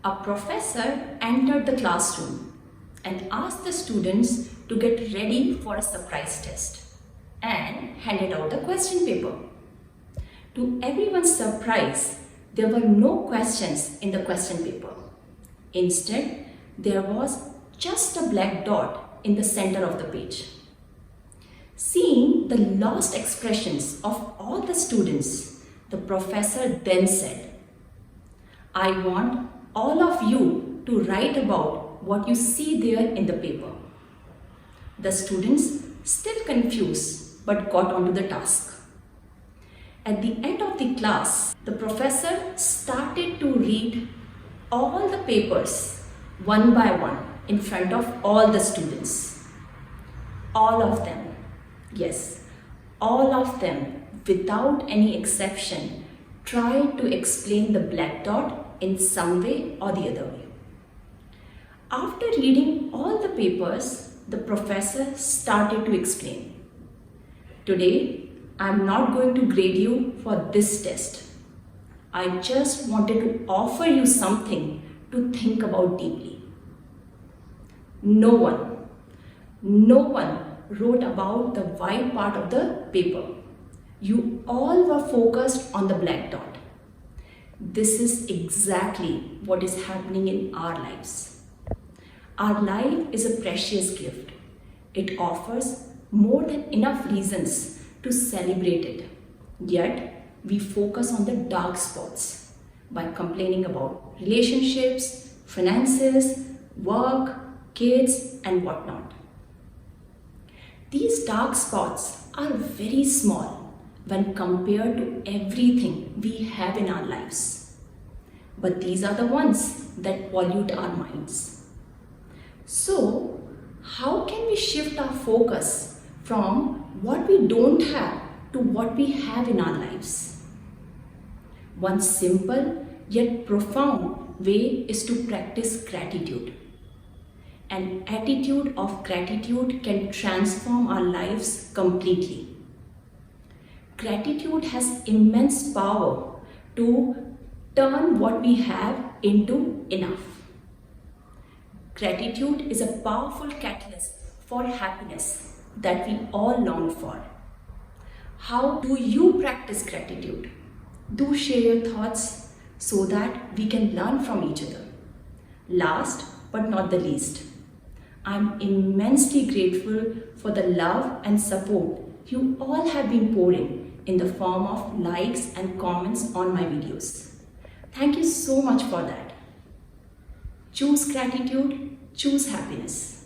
A professor entered the classroom and asked the students to get ready for a surprise test and handed out the question paper. To everyone's surprise, there were no questions in the question paper. Instead, there was just a black dot in the center of the page. Seeing the lost expressions of all the students, the professor then said, "I want all of you to write about what you see there in the paper." The students, still confused, but got onto the task. At the end of the class, the professor started to read all the papers one by one in front of all the students. All of them, yes, all of them, without any exception, tried to explain the black dot in some way or the other way. After reading all the papers, the professor started to explain. "Today, I am not going to grade you for this test. I just wanted to offer you something to think about deeply." No one wrote about the white part of the paper. You all were focused on the black dot. This is exactly what is happening in our lives. Our life is a precious gift. It offers more than enough reasons to celebrate it. Yet, we focus on the dark spots by complaining about relationships, finances, work, kids, and whatnot. These dark spots are very small when compared to everything we have in our lives. But these are the ones that pollute our minds. So, how can we shift our focus from what we don't have to what we have in our lives? One simple yet profound way is to practice gratitude. An attitude of gratitude can transform our lives completely. Gratitude has immense power to turn what we have into enough. Gratitude is a powerful catalyst for happiness that we all long for. How do you practice gratitude? Do share your thoughts so that we can learn from each other. Last but not the least, I'm immensely grateful for the love and support you all have been pouring in the form of likes and comments on my videos. Thank you so much for that. Choose gratitude, choose happiness.